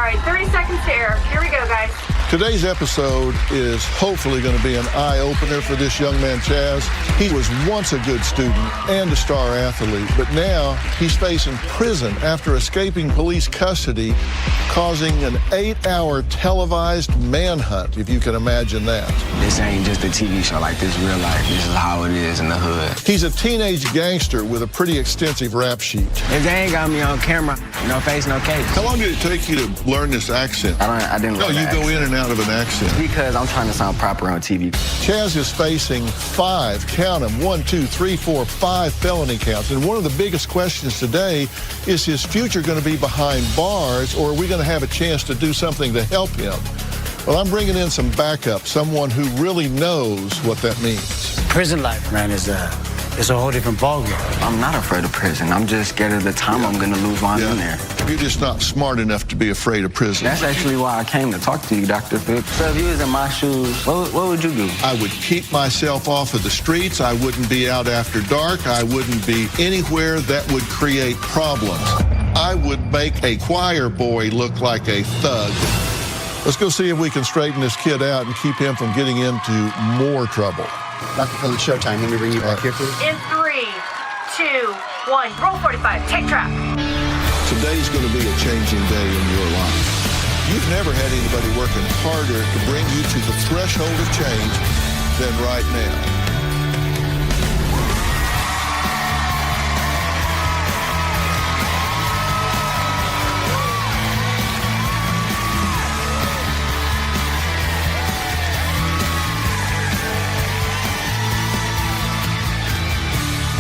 right, 30 seconds to air. Here we go, guys. Today's episode is hopefully going to be an eye-opener for this young man, Chaz. He was once a good student and a star athlete, but now he's facing prison after escaping police custody, causing an 8-hour televised manhunt, if you can imagine that. This ain't just a TV show, like this real life. This is how it is in the hood. He's a teenage gangster with a pretty extensive rap sheet. If they ain't got me on camera, no face, no case. How long did it take you to learn this accent? I didn't No, learn you the go accent. in and out of an accent. Because I'm trying to sound proper on TV. Chaz is facing 5, count them, 1, 2, 3, 4, 5 felony counts. And one of the biggest questions today is his future going to be behind bars, or are we going to have a chance to do something to help him? Well, I'm bringing in some backup, someone who really knows what that means. Prison life, man, is a whole different ballgame. I'm not afraid of prison. I'm just scared of the time I'm going to lose while I'm in there. You're just not smart enough to be afraid of prison. That's actually why I came to talk to you, Dr. Phil. So if you was in my shoes, what would you do? I would keep myself off of the streets. I wouldn't be out after dark. I wouldn't be anywhere that would create problems. I would make a choir boy look like a thug. Let's go see if we can straighten this kid out and keep him from getting into more trouble. Dr. Phil, it's showtime. Let me bring you back here, please. In 3, 2, 1, roll 45, take track. Today's going to be a changing day in your life. You've never had anybody working harder to bring you to the threshold of change than right now.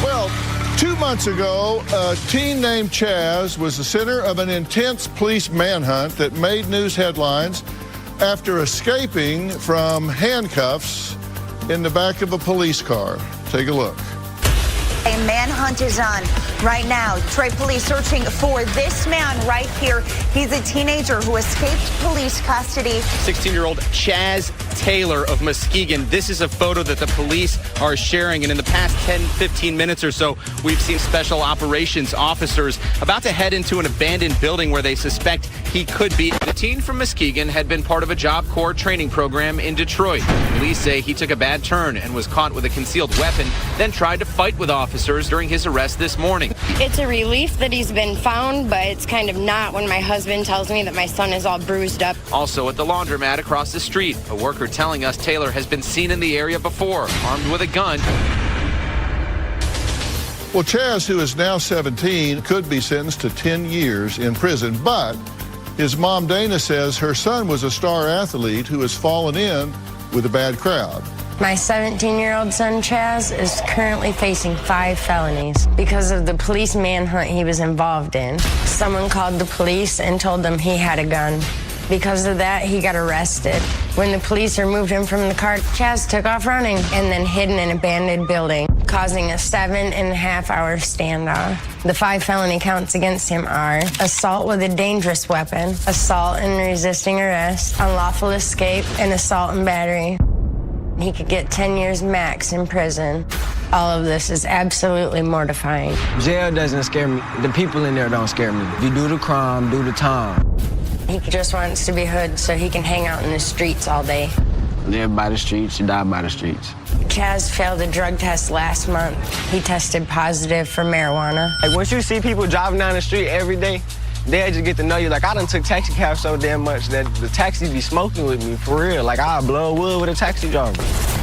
Well, 2 months ago, a teen named Chaz was the center of an intense police manhunt that made news headlines after escaping from handcuffs in the back of a police car. Take a look. A manhunt is on right now. Detroit police searching for this man right here. He's a teenager who escaped police custody. 16-year-old Chaz Taylor of Muskegon. This is a photo that the police are sharing, and in the past 10-15 minutes or so, we've seen special operations officers about to head into an abandoned building where they suspect he could be. The teen from Muskegon had been part of a Job Corps training program in Detroit. Police say he took a bad turn and was caught with a concealed weapon, then tried to fight with officers during his arrest this morning. It's a relief that he's been found, but it's kind of not when my husband tells me that my son is all bruised up. Also at the laundromat across the street, a worker telling us Taylor has been seen in the area before, armed with a gun. Well, Chaz, who is now 17, could be sentenced to 10 years in prison, but his mom, Dana, says her son was a star athlete who has fallen in with a bad crowd. My 17-year-old son, Chaz, is currently facing 5 felonies because of the police manhunt he was involved in. Someone called the police and told them he had a gun. Because of that, he got arrested. When the police removed him from the car, Chaz took off running and then hid in an abandoned building, causing a 7.5-hour standoff. The 5 felony counts against him are assault with a dangerous weapon, assault and resisting arrest, unlawful escape, and assault and battery. He could get 10 years max in prison. All of this is absolutely mortifying. Jail doesn't scare me. The people in there don't scare me. You do the crime, do the time. He just wants to be hood so he can hang out in the streets all day. Live by the streets, you die by the streets. Chaz failed a drug test last month. He tested positive for marijuana. Like, once you see people driving down the street every day, they just get to know you. Like, I done took taxi cabs so damn much that the taxis be smoking with me, for real. Like, I'll blow wood with a taxi driver.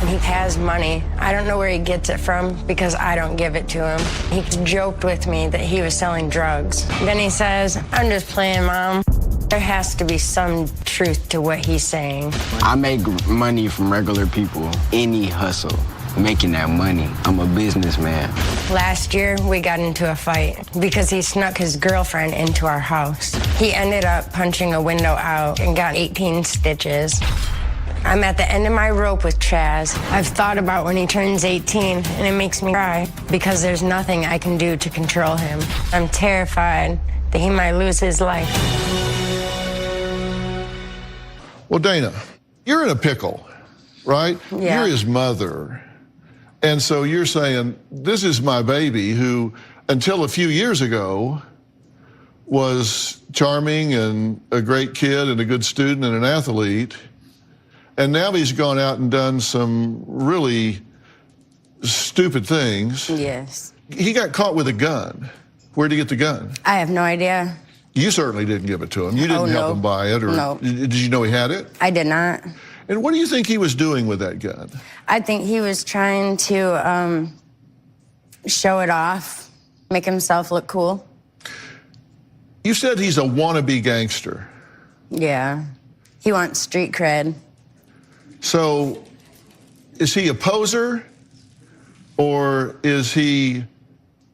He has money. I don't know where he gets it from because I don't give it to him. He joked with me that he was selling drugs. Then he says, "I'm just playing, Mom." There has to be some truth to what he's saying. I make money from regular people, any hustle. Making that money. I'm a businessman. Last year, we got into a fight because he snuck his girlfriend into our house. He ended up punching a window out and got 18 stitches. I'm at the end of my rope with Chaz. I've thought about when he turns 18, and it makes me cry because there's nothing I can do to control him. I'm terrified that he might lose his life. Well, Dana, you're in a pickle, right? Yeah. You're his mother. And so you're saying, this is my baby who, until a few years ago, was charming and a great kid and a good student and an athlete. And now he's gone out and done some really stupid things. Yes. He got caught with a gun. Where'd he get the gun? I have no idea. You certainly didn't give it to him. You didn't help him buy it, or no. Did you know he had it? I did not. And what do you think he was doing with that gun? I think he was trying to show it off, make himself look cool. You said he's a wannabe gangster. Yeah. He wants street cred. So, is he a poser, or is he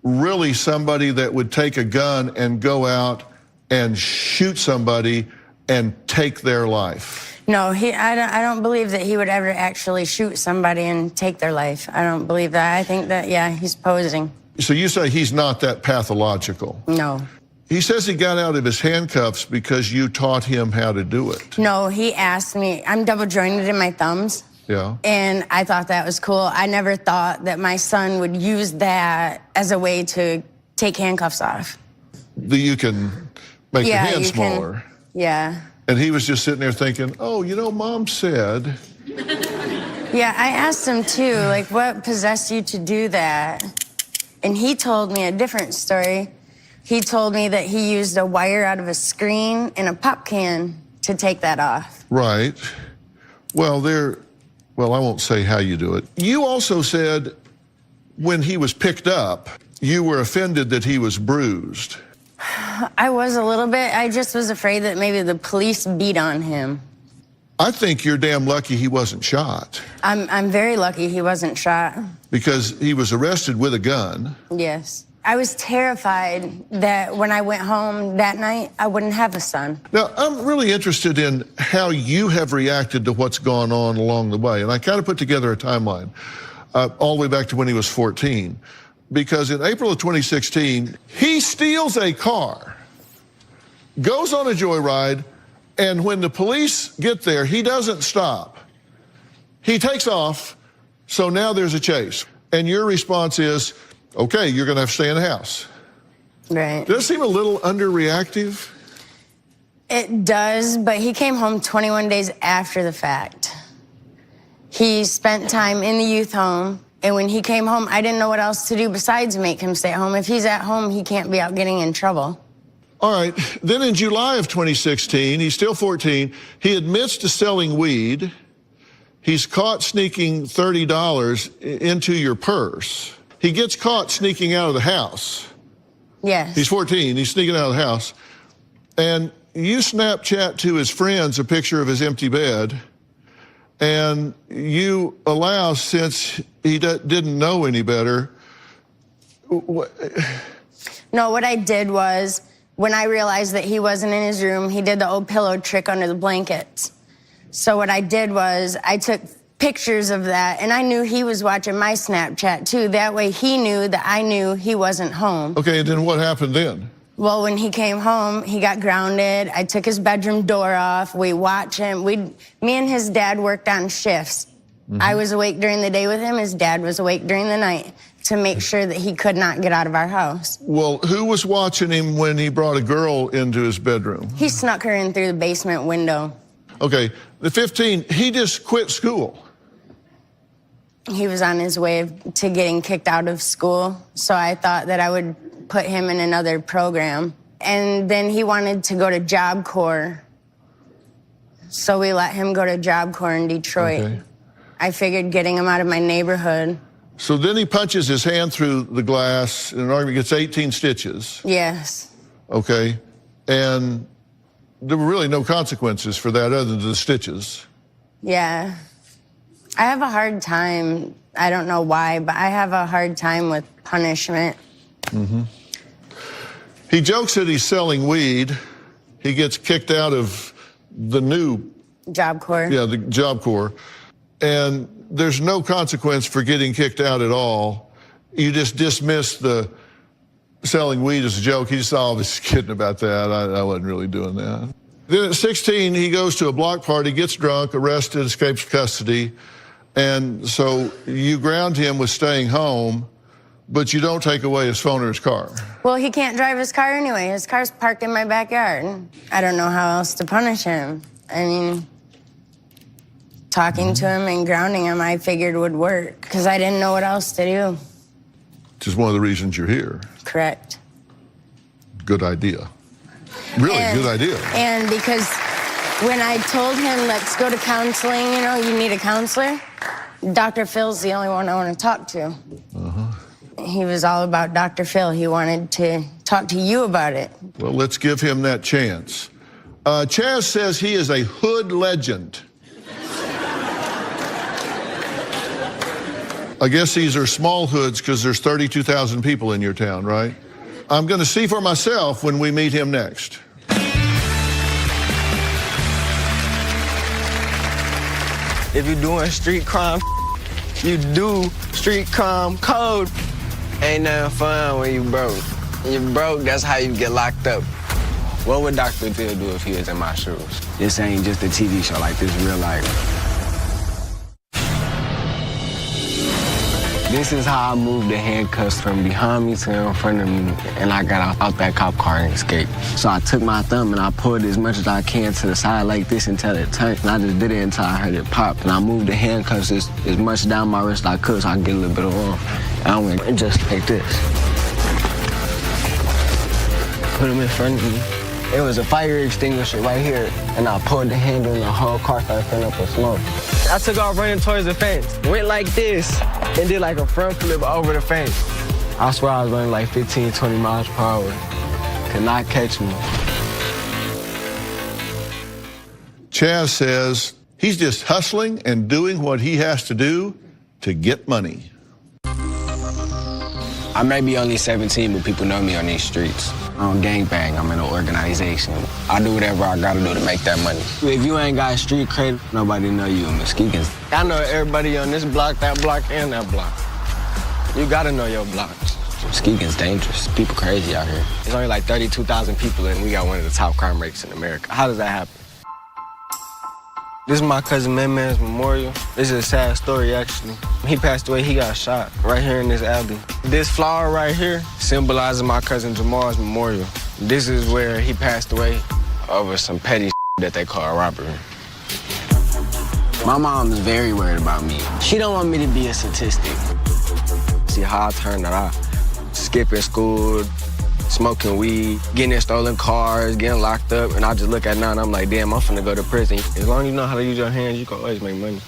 really somebody that would take a gun and go out and shoot somebody and take their life? No, I don't believe that he would ever actually shoot somebody and take their life. I don't believe that. I think that, yeah, he's posing. So you say he's not that pathological? No. He says he got out of his handcuffs because you taught him how to do it. No, he asked me. I'm double jointed in my thumbs. Yeah. And I thought that was cool. I never thought that my son would use that as a way to take handcuffs off. You can make your hands smaller. Yeah. And he was just sitting there thinking, oh, you know, Mom said. Yeah, I asked him too, like, what possessed you to do that? And he told me a different story. He told me that he used a wire out of a screen and a pop can to take that off. Right. Well, I won't say how you do it. You also said when he was picked up, you were offended that he was bruised. I was a little bit. I just was afraid that maybe the police beat on him. I think you're damn lucky he wasn't shot. I'm very lucky he wasn't shot. Because he was arrested with a gun. Yes. I was terrified that when I went home that night, I wouldn't have a son. Now, I'm really interested in how you have reacted to what's gone on along the way. And I kind of put together a timeline all the way back to when he was 14. Because in April of 2016, he steals a car, goes on a joyride, and when the police get there, he doesn't stop. He takes off, so now there's a chase. And your response is, okay, you're going to have to stay in the house. Right. Does it seem a little underreactive? It does, but he came home 21 days after the fact. He spent time in the youth home, and when he came home, I didn't know what else to do besides make him stay home. If he's at home, he can't be out getting in trouble. All right, then in July of 2016, he's still 14, he admits to selling weed. He's caught sneaking $30 into your purse. He gets caught sneaking out of the house. Yes. He's 14, he's sneaking out of the house. And you Snapchat to his friends a picture of his empty bed. And you allow, since he didn't know any better. No, what I did was, when I realized that he wasn't in his room, he did the old pillow trick under the blankets. So what I did was, I took pictures of that, and I knew he was watching my Snapchat too. That way he knew that I knew he wasn't home. Okay, and then what happened then? Well, when he came home, he got grounded. I took his bedroom door off. We watched him. Me and his dad worked on shifts. I was awake during the day with him. His dad was awake during the night to make sure that he could not get out of our house. Well, who was watching him when he brought a girl into his bedroom? He snuck her in through the basement window. Okay, the 15, he just quit school. He was on his way to getting kicked out of school, so I thought that I would put him in another program. And then he wanted to go to Job Corps, so we let him go to Job Corps in Detroit. Okay. I figured getting him out of my neighborhood. So then he punches his hand through the glass, and an argument gets 18 stitches. Yes. Okay, and there were really no consequences for that other than the stitches. Yeah. I have a hard time, I don't know why, but I have a hard time with punishment. He jokes that he's selling weed. He gets kicked out of the new Job Corps. Yeah, the Job Corps. And there's no consequence for getting kicked out at all. You just dismiss the selling weed as a joke. He just, I was just kidding about that. I wasn't really doing that. Then at 16, he goes to a block party, gets drunk, arrested, escapes custody. And so you ground him with staying home. but you don't take away his phone or his car. Well, he can't drive his car anyway. His car's parked in my backyard. I don't know how else to punish him. I mean, talking to him and grounding him, I figured would work, because I didn't know what else to do. Which is one of the reasons you're here. Correct. Good idea. Really, good idea. And because when I told him, let's go to counseling, you know, you need a counselor, Dr. Phil's the only one I want to talk to. He was all about Dr. Phil. He wanted to talk to you about it. Well, let's give him that chance. Chaz says he is a hood legend. I guess these are small hoods because there's 32,000 people in your town, right? I'm going to see for myself when we meet him next. If you're doing street crime, you do street crime code. Ain't nothing fun when you broke. When you broke, that's how you get locked up. What would Dr. Phil do if he was in my shoes? This ain't just a TV show, like this real life. This is how I moved the handcuffs from behind me to in front of me, and I got out that cop car and escaped. So I took my thumb and I pulled as much as I can to the side like this until it turned, and I just did it until I heard it pop. And I moved the handcuffs as much down my wrist as I could so I could get a little bit of oil. And I went just like this. Put them in front of me. There was a fire extinguisher right here, and I pulled the handle and the whole car started filling up with smoke. I took off running towards the fence, went like this, and did like a front flip over the fence. I swear I was running like 15, 20 miles per hour. Could not catch me. Chaz says he's just hustling and doing what he has to do to get money. I may be only 17, but people know me on these streets. I don't gangbang, I'm in an organization. I do whatever I gotta do to make that money. If you ain't got street cred, nobody know you in Muskegon. I know everybody on this block, and that block. You gotta know your blocks. Muskegon's dangerous. People crazy out here. There's only like 32,000 people, and we got one of the top crime rates in America. How does that happen? This is my cousin Man's memorial. This is a sad story, actually. He passed away, he got shot right here in this alley. This flower right here symbolizes my cousin Jamal's memorial. This is where he passed away over some petty that they call robbery. My mom is very worried about me. She don't want me to be a statistic. See how I turned out. Skipping school, smoking weed, getting in stolen cars, getting locked up, and I just look at it now and I'm like, damn, I'm finna go to prison. As long as you know how to use your hands, you can always make money.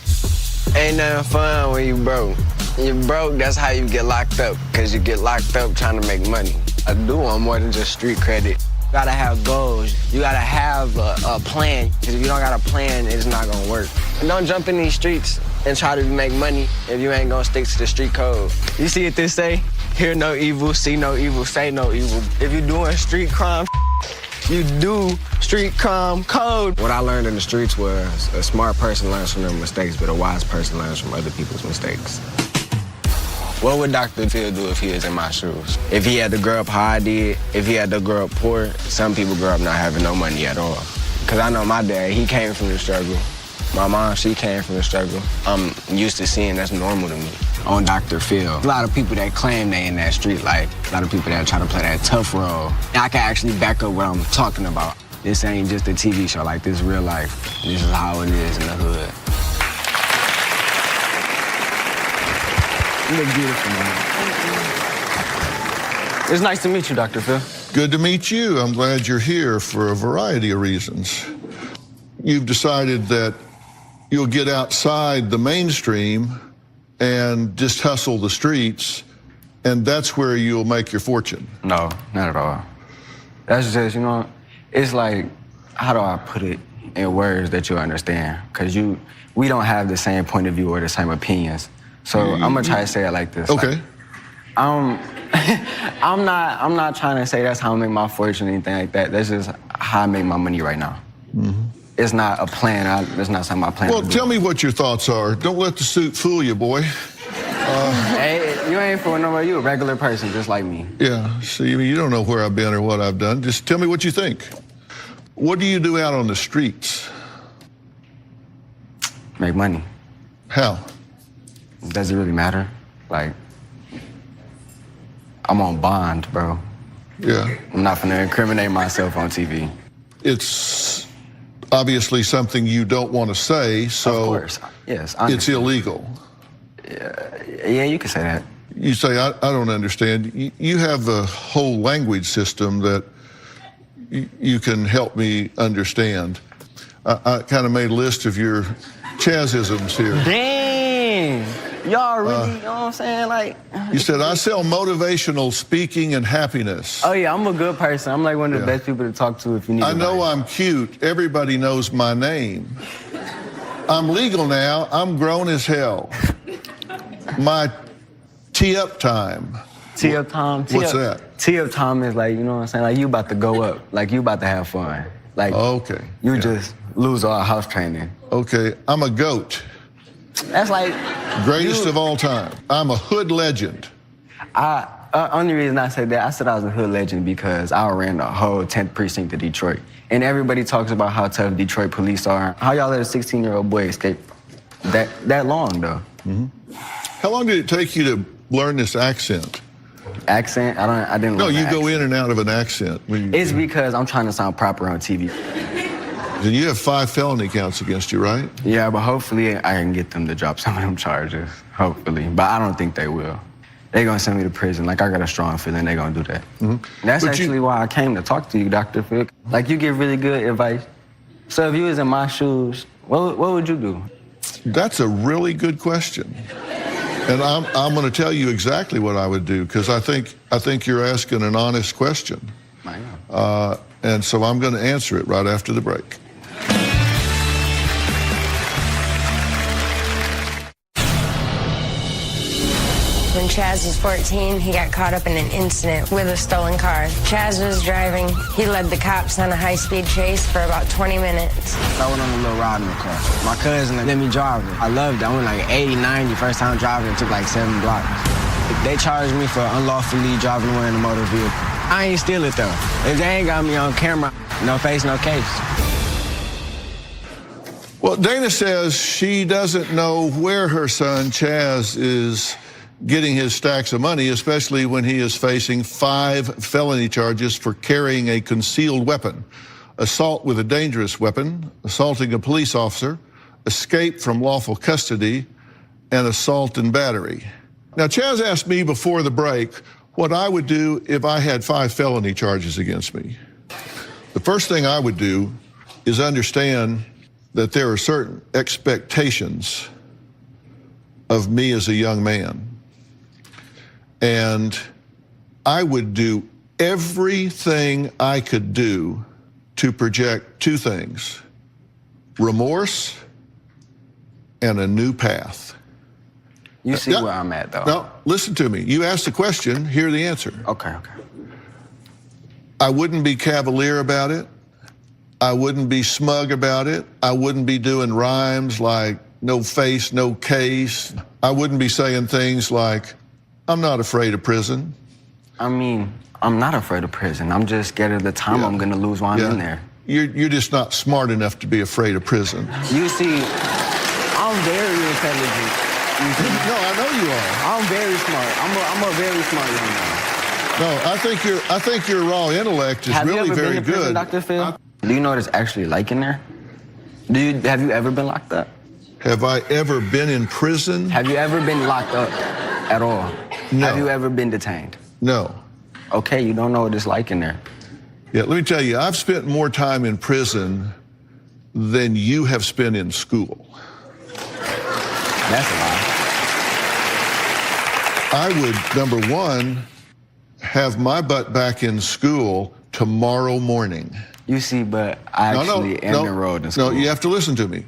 Ain't nothing fun when you broke. When you broke, that's how you get locked up, because you get locked up trying to make money. I do want more than just street credit. You gotta have goals. You gotta have a plan, because if you don't got a plan, it's not gonna work. And don't jump in these streets and try to make money if you ain't gonna stick to the street code. You see what they say? Hear no evil, see no evil, say no evil. If you're doing street crime, you do street crime code. What I learned in the streets was a smart person learns from their mistakes, but a wise person learns from other people's mistakes. What would Dr. Phil do if he was in my shoes? If he had to grow up how I did, if he had to grow up poor, some people grow up not having no money at all. Because I know my dad, he came from the struggle. My mom, she came from the struggle. I'm used to seeing that's normal to me. On Dr. Phil, a lot of people that claim they in that street life, a lot of people that try to play that tough role. And I can actually back up what I'm talking about. This ain't just a TV show, like this real life. This is how it is in the hood. You look beautiful, man. It's nice to meet you, Dr. Phil. Good to meet you. I'm glad you're here for a variety of reasons. You've decided that you'll get outside the mainstream and just hustle the streets, and that's where you'll make your fortune. No, not at all. That's just, you know, it's like, how do I put it in words that you understand? Because we don't have the same point of view or the same opinions. So I'm gonna try to say it like this. Okay. Like, I'm not trying to say that's how I make my fortune or anything like that. That's just how I make my money right now. It's not a plan. It's not something I plan to do. Well, tell me what your thoughts are. Don't let the suit fool you, boy. Hey, you ain't fooling nobody. You a regular person just like me. Yeah, see, you don't know where I've been or what I've done. Just tell me what you think. What do you do out on the streets? Make money. How? Does it really matter? Like, I'm on bond, bro. Yeah. I'm not gonna incriminate myself on TV. It's obviously something you don't want to say, so of course. Yes, it's illegal. Yeah, you can say that. You say, I don't understand. You have a whole language system that you can help me understand. I kind of made a list of your Chazisms here. Dang! Y'all really, you know what I'm saying? Like, you said, I sell motivational speaking and happiness. Oh yeah, I'm a good person. I'm like one of the best people to talk to if you need I know advice. I'm cute. Everybody knows my name. I'm legal now. I'm grown as hell. My tee-up time. Tee-up time? What's that? Tee-up time is like, you know what I'm saying? Like you about to go up. Like you about to have fun. Like, okay. You just lose all house training. Okay, I'm a goat. That's like... Greatest of all time. I'm a hood legend. Only reason I said that, I said I was a hood legend because I ran the whole 10th precinct of Detroit. And everybody talks about how tough Detroit police are. How y'all let a 16-year-old boy escape that long, though? Mm-hmm. How long did it take you to learn this accent? Accent? I didn't No, learn you the go accent. in and out of an accent. It's because I'm trying to sound proper on TV. And you have 5 felony counts against you, right? Yeah, but hopefully I can get them to drop some of them charges. Hopefully. But I don't think they will. They're going to send me to prison. Like, I got a strong feeling they're going to do that. Mm-hmm. That's actually why I came to talk to you, Dr. Phil. Like, you give really good advice. So if you was in my shoes, what would you do? That's a really good question. And I'm going to tell you exactly what I would do, because I think you're asking an honest question. I know. And so I'm going to answer it right after the break. When Chaz was 14, he got caught up in an incident with a stolen car. Chaz was driving. He led the cops on a high-speed chase for about 20 minutes. I went on a little ride in the car. My cousin let me drive it. I loved it. I went like 80, 90. First time driving, it took like 7 blocks. They charged me for unlawfully driving away in a motor vehicle. I ain't steal it, though. If they ain't got me on camera, no face, no case. Well, Dana says she doesn't know where her son, Chaz, is getting his stacks of money, especially when he is facing 5 felony charges for carrying a concealed weapon, assault with a dangerous weapon, assaulting a police officer, escape from lawful custody, and assault and battery. Now, Chaz asked me before the break what I would do if I had 5 felony charges against me. The first thing I would do is understand that there are certain expectations of me as a young man. And I would do everything I could do to project 2 things: remorse and a new path. You see where I'm at, though. No, listen to me. You asked the question, hear the answer. Okay. I wouldn't be cavalier about it. I wouldn't be smug about it. I wouldn't be doing rhymes like no face, no case. I wouldn't be saying things like, I'm not afraid of prison. I mean, I'm not afraid of prison. I'm just scared of the time I'm gonna lose while I'm in there. You're just not smart enough to be afraid of prison. You see, I'm very intelligent. No, I know you are. I'm very smart. I'm a very smart young man. No, I think your raw intellect is really very good. Prison, Dr. Phil? Do you know what it's actually like in there? Have you ever been locked up? Have I ever been in prison? Have you ever been locked up at all? No. Have you ever been detained? No. Okay, you don't know what it's like in there. Yeah, let me tell you, I've spent more time in prison than you have spent in school. That's a lie. I would, number one, have my butt back in school tomorrow morning. You see, but I actually am enrolled in school. No, you have to listen to me.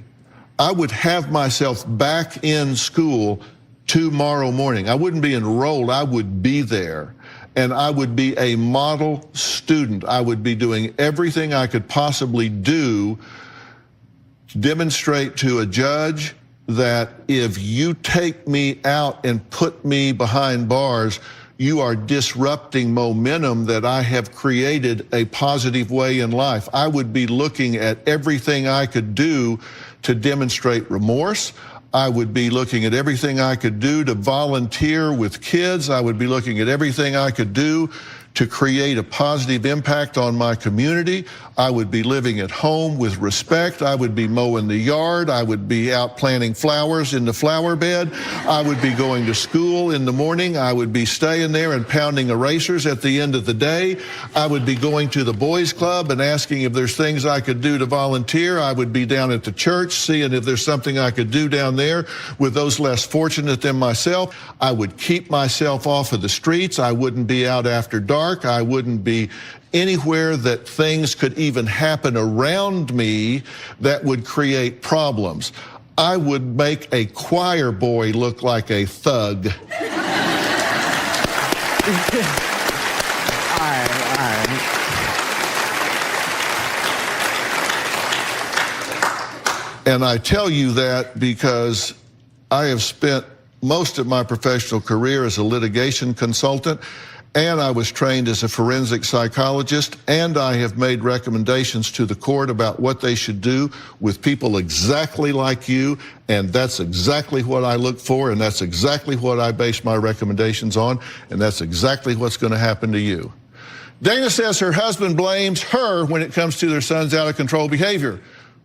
I would have myself back in school tomorrow morning. I wouldn't be enrolled, I would be there. And I would be a model student. I would be doing everything I could possibly do to demonstrate to a judge that if you take me out and put me behind bars, you are disrupting momentum that I have created a positive way in life. I would be looking at everything I could do to demonstrate remorse. I would be looking at everything I could do to volunteer with kids. I would be looking at everything I could do to create a positive impact on my community. I would be living at home with respect. I would be mowing the yard. I would be out planting flowers in the flower bed. I would be going to school in the morning. I would be staying there and pounding erasers at the end of the day. I would be going to the boys club and asking if there's things I could do to volunteer. I would be down at the church seeing if there's something I could do down there with those less fortunate than myself. I would keep myself off of the streets. I wouldn't be out after dark. I wouldn't be anywhere that things could even happen around me that would create problems. I would make a choir boy look like a thug. All right. And I tell you that because I have spent most of my professional career as a litigation consultant, and I was trained as a forensic psychologist, and I have made recommendations to the court about what they should do with people exactly like you, and that's exactly what I look for, and that's exactly what I base my recommendations on, and that's exactly what's going to happen to you. Dana says her husband blames her when it comes to their son's out-of-control behavior.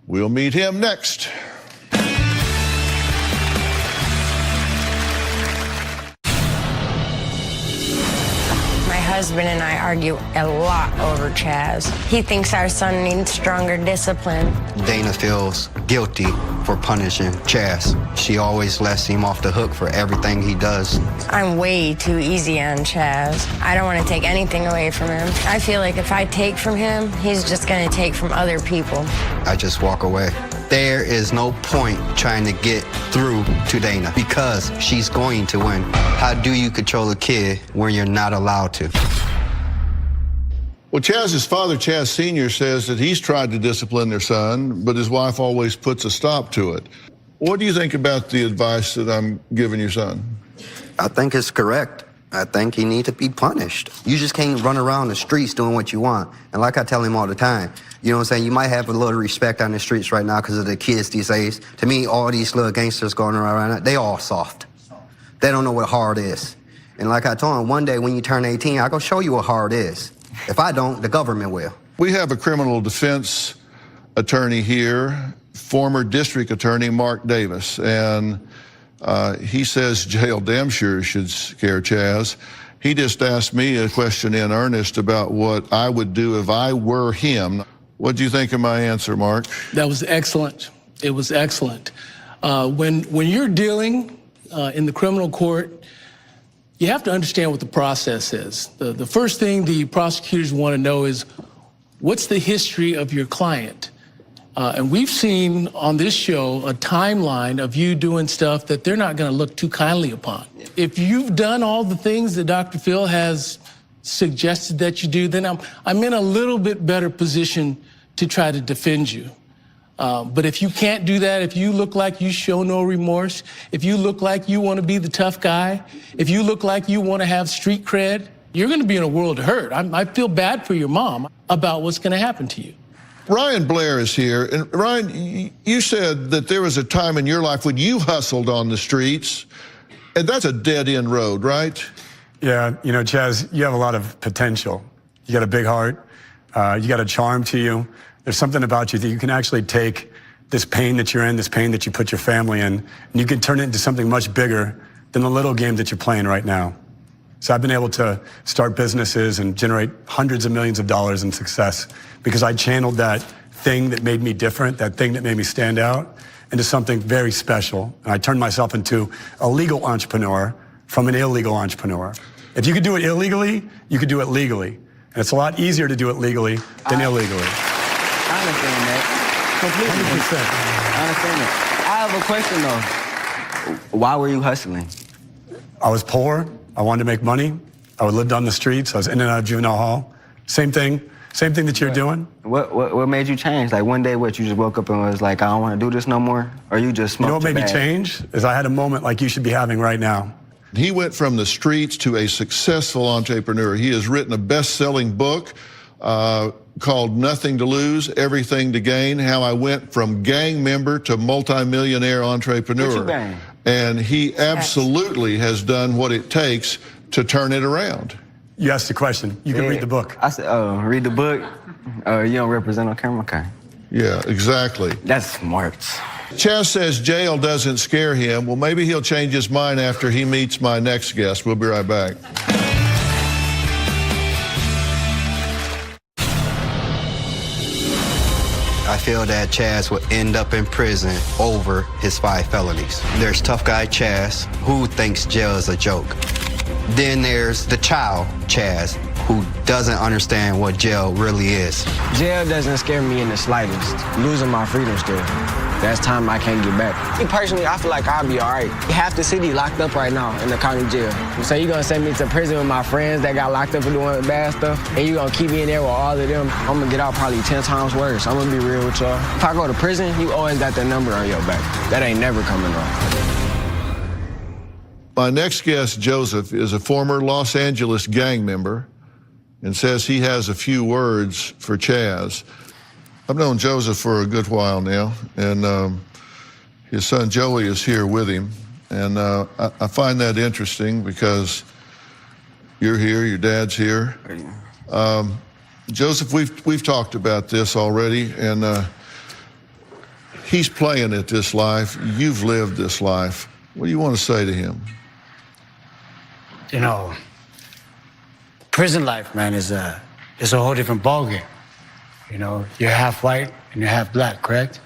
We'll meet him next. My husband and I argue a lot over Chaz. He thinks our son needs stronger discipline. Dana feels guilty for punishing Chaz. She always lets him off the hook for everything he does. I'm way too easy on Chaz. I don't want to take anything away from him. I feel like if I take from him, he's just going to take from other people. I just walk away. There is no point trying to get through to Dana because she's going to win. How do you control a kid when you're not allowed to? Well, Chaz's father, Chaz Sr., says that he's tried to discipline their son, but his wife always puts a stop to it. What do you think about the advice that I'm giving your son? I think it's correct. I think he needs to be punished. You just can't run around the streets doing what you want. And like I tell him all the time, you know what I'm saying? You might have a little respect on the streets right now because of the kids these days. To me, all these little gangsters going around, they all soft. They don't know what hard is. And like I told him, one day when you turn 18, I'm going to show you what hard is. If I don't, the government will. We have a criminal defense attorney here, former district attorney Mark Davis, and he says jail damn sure should scare Chaz. He just asked me a question in earnest about what I would do if I were him. What do you think of my answer, Mark? That was excellent. It was excellent. When you're dealing in the criminal court, you have to understand what the process is. The first thing the prosecutors want to know is, what's the history of your client? And we've seen on this show a timeline of you doing stuff that they're not going to look too kindly upon. If you've done all the things that Dr. Phil has suggested that you do, then I'm in a little bit better position to try to defend you. But if you can't do that, if you look like you show no remorse, if you look like you want to be the tough guy, if you look like you want to have street cred, you're going to be in a world of hurt. I feel bad for your mom about what's going to happen to you. Ryan Blair is here. And Ryan, you said that there was a time in your life when you hustled on the streets, and that's a dead-end road, right? Yeah, you know, Chaz, you have a lot of potential. You got a big heart. You got a charm to you. There's something about you that you can actually take this pain that you're in, this pain that you put your family in, and you can turn it into something much bigger than the little game that you're playing right now. So I've been able to start businesses and generate hundreds of millions of dollars in success because I channeled that thing that made me different, that thing that made me stand out, into something very special. And I turned myself into a legal entrepreneur from an illegal entrepreneur. If you could do it illegally, you could do it legally. And it's a lot easier to do it legally than illegally. I understand that. Completely. 100%. I understand that. I have a question though. Why were you hustling? I was poor. I wanted to make money. I lived on the streets. I was in and out of juvenile hall. Same thing that you're doing. What made you change? Like one day, you just woke up and was like, I don't want to do this no more? Or you just smoked? You know what made me change? Is I had a moment like you should be having right now. He went from the streets to a successful entrepreneur. He has written a best-selling book. called Nothing to Lose, Everything to Gain, how I went from gang member to multimillionaire entrepreneur. And he absolutely has done what it takes to turn it around. You asked the question. You can read the book. I said, read the book. You don't represent on camera, okay? Yeah, exactly. That's smart. Chaz says jail doesn't scare him. Well, maybe he'll change his mind after he meets my next guest. We'll be right back. I feel that Chaz will end up in prison over his 5 felonies. There's tough guy Chaz, who thinks jail is a joke. Then there's the child Chaz, who doesn't understand what jail really is. Jail doesn't scare me in the slightest. Losing my freedom still. That's time I can't get back. Me personally, I feel like I'll be all right. Half the city locked up right now in the county jail. So you gonna send me to prison with my friends that got locked up for doing bad stuff, and you gonna keep me in there with all of them? I'm gonna get out probably 10 times worse. I'm gonna be real with y'all. If I go to prison, you always got that number on your back. That ain't never coming off. My next guest, Joseph, is a former Los Angeles gang member and says he has a few words for Chaz. I've known Joseph for a good while now, and his son Joey is here with him. And I find that interesting because you're here, your dad's here. Joseph, we've talked about this already, and he's playing at this life. You've lived this life. What do you want to say to him? You know, prison life, man, is a whole different ballgame. You know, you're half white and you're half black, correct?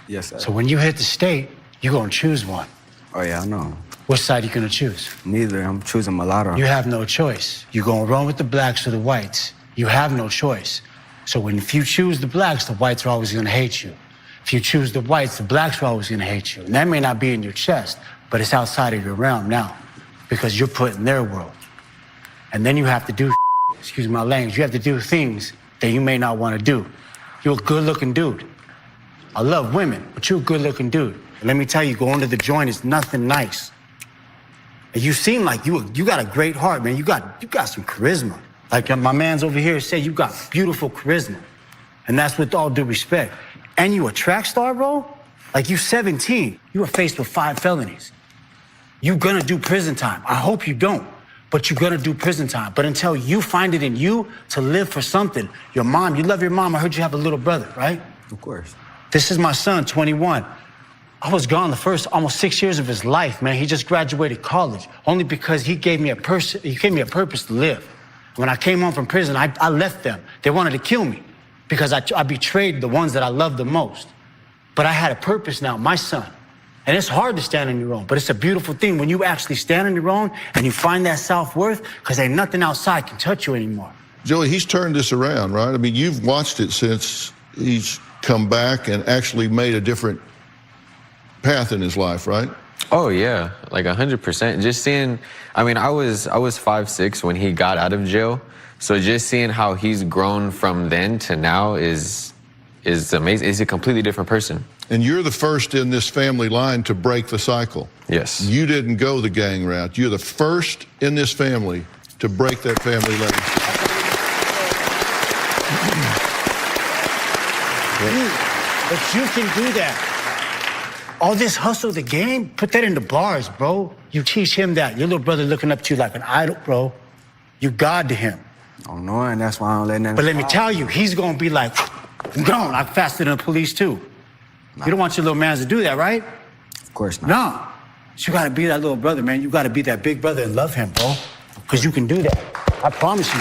Yes, sir. So when you hit the state, you're gonna choose one. Oh, yeah, I know. Which side are you gonna choose? Neither. I'm choosing mulatto. You have no choice. You're gonna run with the blacks or the whites. You have no choice. So if you choose the blacks, the whites are always gonna hate you. If you choose the whites, the blacks are always gonna hate you. And that may not be in your chest, but it's outside of your realm now because you're put in their world. And then you have to do, excuse my language, you have to do things that you may not want to do. You're a good-looking dude. I love women, but you're a good-looking dude. And let me tell you, going to the joint is nothing nice. And you seem like you got a great heart, man. You got some charisma. Like my man's over here said, you got beautiful charisma. And that's with all due respect. And you a track star, bro? Like you 17, you were faced with 5 felonies. You gonna do prison time. I hope you don't. But you're gonna do prison time. But until you find it in you to live for something, your mom, you love your mom. I heard you have a little brother, right? Of course. This is my son, 21. I was gone the first almost 6 years of his life, man. He just graduated college, only because he gave me a purpose to live. When I came home from prison, I left them. They wanted to kill me because I betrayed the ones that I loved the most. But I had a purpose now, my son. And it's hard to stand on your own, but it's a beautiful thing when you actually stand on your own and you find that self-worth, because ain't nothing outside can touch you anymore. Joey, he's turned this around, right? I mean, you've watched it since he's come back and actually made a different path in his life, right? Oh, yeah, like 100%. Just seeing, I mean, I was 5'6" when he got out of jail. So just seeing how he's grown from then to now is amazing. He's a completely different person. And you're the first in this family line to break the cycle. Yes. You didn't go the gang route. You're the first in this family to break that family legacy. But you can do that. All this hustle, the game, put that into bars, bro. You teach him that. Your little brother looking up to you like an idol, bro. You God to him. Oh, no, and that's why I don't let nothing. But let me tell you, he's gonna be like, I'm gone, like faster than the police too. Nah. You don't want your little man to do that, right? Of course not. No. You gotta be that little brother, man. You gotta be that big brother and love him, bro. Because you can do that. I promise you.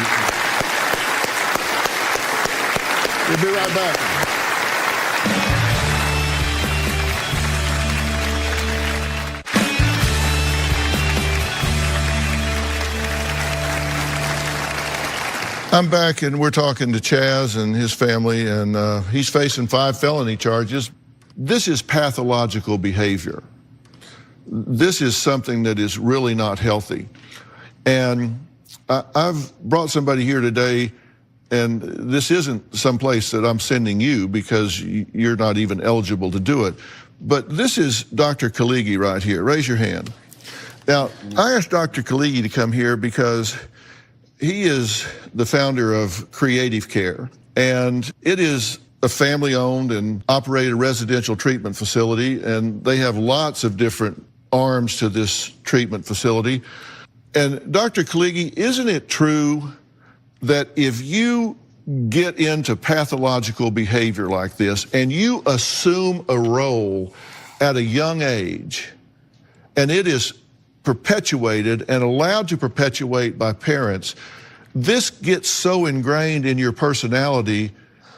We'll be right back. I'm back, and we're talking to Chaz and his family, and he's facing 5 felony charges. This is pathological behavior. This is something that is really not healthy. And I've brought somebody here today, and this isn't someplace that I'm sending you because you're not even eligible to do it. But this is Dr. Kaligi right here. Raise your hand. Now, I asked Dr. Kaligi to come here because he is the founder of Creative Care, And it is a family-owned and operated residential treatment facility, and they have lots of different arms to this treatment facility. And Dr. Kaligi, isn't it true that if you get into pathological behavior like this and you assume a role at a young age, and it is perpetuated and allowed to perpetuate by parents, this gets so ingrained in your personality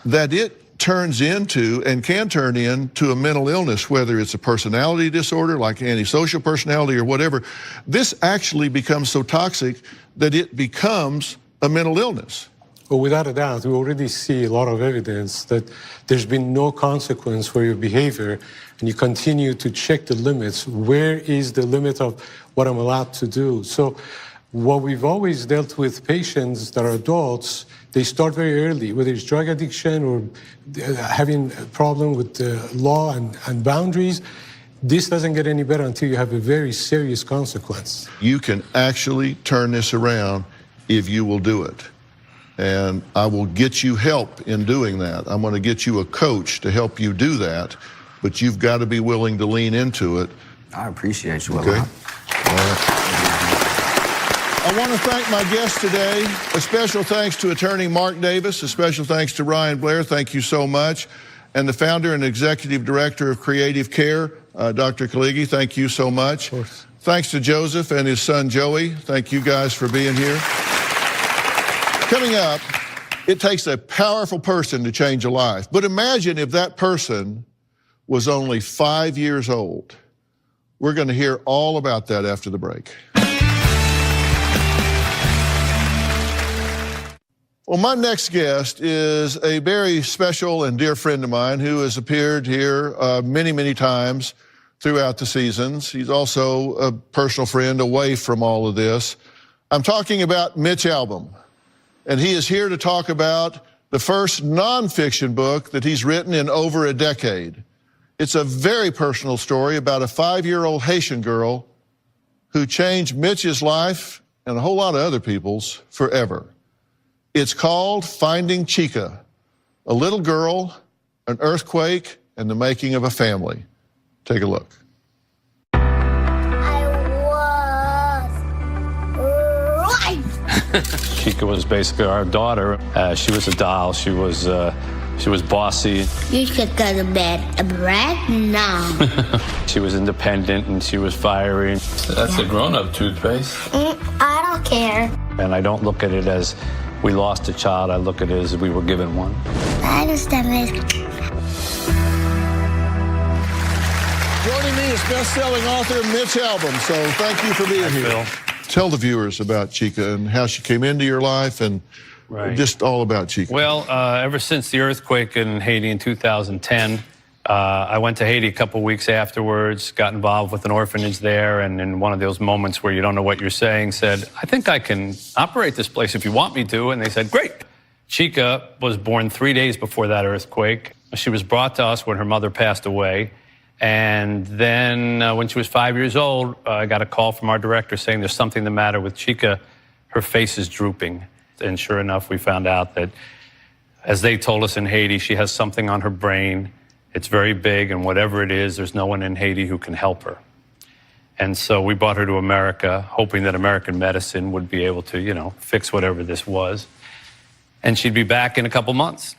that it turns into and can turn into a mental illness, whether it's a personality disorder like antisocial personality or whatever. This actually becomes so toxic that it becomes a mental illness. Well, without a doubt, we already see a lot of evidence that there's been no consequence for your behavior, and you continue to check the limits. Where is the limit of what I'm allowed to do? So what we've always dealt with patients that are adults, they start very early, whether it's drug addiction or having a problem with the law and boundaries. This doesn't get any better until you have a very serious consequence. You can actually turn this around if you will do it. And I will get you help in doing that. I'm going to get you a coach to help you do that, but you've got to be willing to lean into it. I appreciate you a Okay. lot. I want to thank my guests today. A special thanks to attorney Mark Davis. A special thanks to Ryan Blair. Thank you so much. And the founder and executive director of Creative Care, Dr. Kaligi. Thank you so much. Of course. Thanks to Joseph and his son Joey. Thank you guys for being here. Coming up, it takes a powerful person to change a life. But imagine if that person was only 5 years old. We're going to hear all about that after the break. Well, my next guest is a very special and dear friend of mine who has appeared here many, many times throughout the seasons. He's also a personal friend away from all of this. I'm talking about Mitch Albom. And he is here to talk about the first nonfiction book that he's written in over a decade. It's a very personal story about a 5-year-old Haitian girl who changed Mitch's life and a whole lot of other people's forever. It's called Finding Chica, a little girl, an earthquake, and the making of a family. Take a look. Chica was basically our daughter. She was a doll. She was bossy. You should go to bed right now. She was independent and she was fiery. That's a grown-up toothpaste. I don't care. And I don't look at it as we lost a child. I look at it as we were given one. I understand this. Joining me is best-selling author Mitch Albom. So thank you for being here. Phil. Tell the viewers about Chica and how she came into your life and just all about Chica. Well, ever since the earthquake in Haiti in 2010, I went to Haiti a couple weeks afterwards, got involved with an orphanage there, and in one of those moments where you don't know what you're saying, said, I think I can operate this place if you want me to. And they said, great. Chica was born 3 days before that earthquake. She was brought to us when her mother passed away. And then when she was 5 years old, I got a call from our director saying there's something the matter with Chica. Her face is drooping. And sure enough, we found out that, as they told us in Haiti, she has something on her brain. It's very big, and whatever it is, there's no one in Haiti who can help her. And so we brought her to America, hoping that American medicine would be able to, fix whatever this was. And she'd be back in a couple months.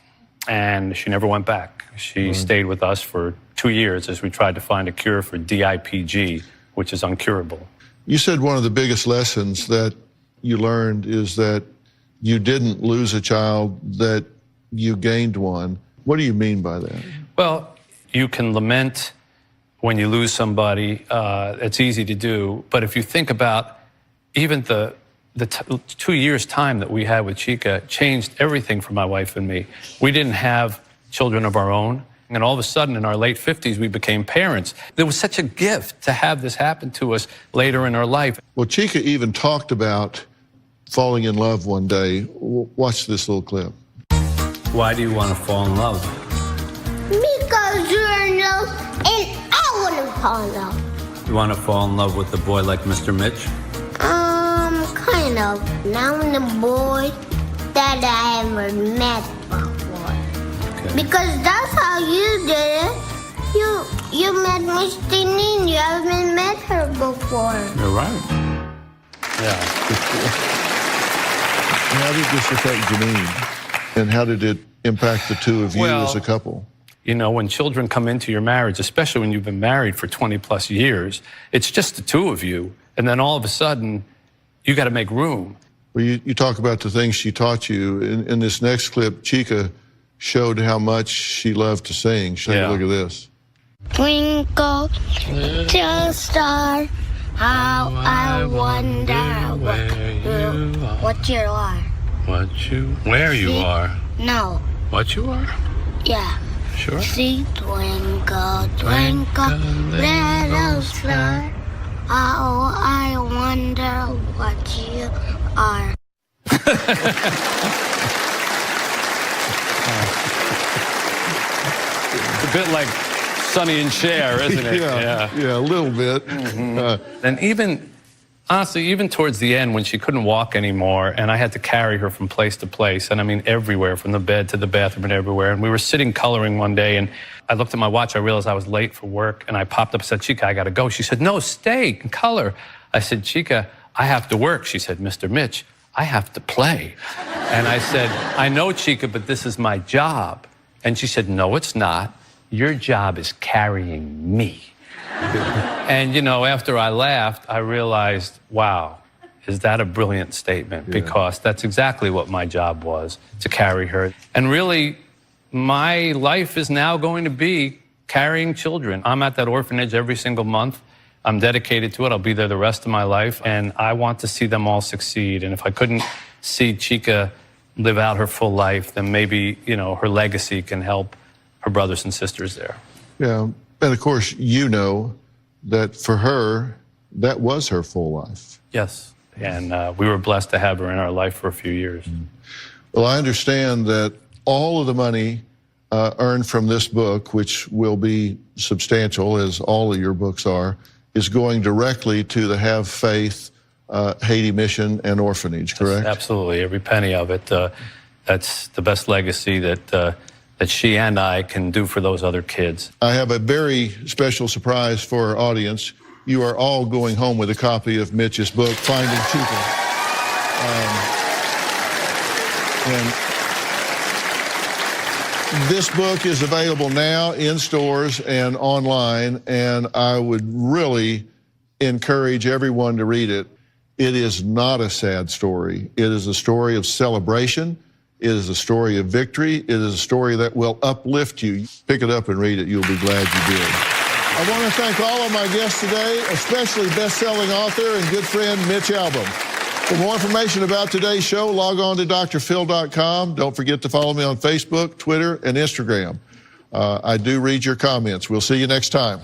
And she never went back. She stayed with us for 2 years as we tried to find a cure for DIPG, which is uncurable. You said one of the biggest lessons that you learned is that you didn't lose a child, that you gained one. What do you mean by that? Well, you can lament when you lose somebody. It's easy to do. But if you think about even the 2 years' time that we had with Chica changed everything for my wife and me. We didn't have children of our own. And all of a sudden, in our late 50s, we became parents. There was such a gift to have this happen to us later in our life. Well, Chica even talked about falling in love one day. Watch this little clip. Why do you want to fall in love? Because you're in love and I want to fall in love. You want to fall in love with a boy like Mr. Mitch? Kind of. Now I'm the boy that I ever met before. Because that's how you did it. You met Miss Deneen. You haven't met her before. You're right. Yeah. How did this affect Janine? And how did it impact the two of you as a couple? You know, when children come into your marriage, especially when you've been married for 20 plus years, it's just the two of you. And then all of a sudden, you got to make room. Well, you talk about the things she taught you. In this next clip, Chica showed how much she loved to sing. Take a look at this. Twinkle, little star, how I wonder what you are. Where you are? No. What you are? Yeah. Sure. See, twinkle, twinkle, little star, how I wonder what you are. It's a bit like Sonny and Cher, isn't it? Yeah, a little bit. And even, honestly, even towards the end when she couldn't walk anymore and I had to carry her from place to place, and I mean everywhere, from the bed to the bathroom and everywhere. And we were sitting coloring one day and I looked at my watch, I realized I was late for work, and I popped up and said, Chica, I gotta go. She said, no, stay and color. I said, Chica, I have to work. She said, Mr. Mitch, I have to play. And I said, I know, Chica, but this is my job. And she said, no, it's not. Your job is carrying me. And, you know, after I laughed, I realized, wow, is that a brilliant statement? Because that's exactly what my job was, to carry her. And really, my life is now going to be carrying children. I'm at that orphanage every single month. I'm dedicated to it. I'll be there the rest of my life. And I want to see them all succeed. And if I couldn't see Chica live out her full life, then maybe, you know, her legacy can help her brothers and sisters there. Yeah, and of course, you know that for her, that was her full life. Yes, and we were blessed to have her in our life for a few years. Well, I understand that all of the money earned from this book, which will be substantial, as all of your books are, is going directly to the Have Faith Haiti Mission and Orphanage, correct? Absolutely, every penny of it. That's the best legacy that she and I can do for those other kids. I have a very special surprise for our audience. You are all going home with a copy of Mitch's book, Finding Chica. And this book is available now in stores and online, and I would really encourage everyone to read it. It is not a sad story. It is a story of celebration. It is a story of victory. It is a story that will uplift you. Pick it up and read it. You'll be glad you did. I want to thank all of my guests today, especially best-selling author and good friend Mitch Albom. For more information about today's show, log on to drphil.com. Don't forget to follow me on Facebook, Twitter, and Instagram. I do read your comments. We'll see you next time.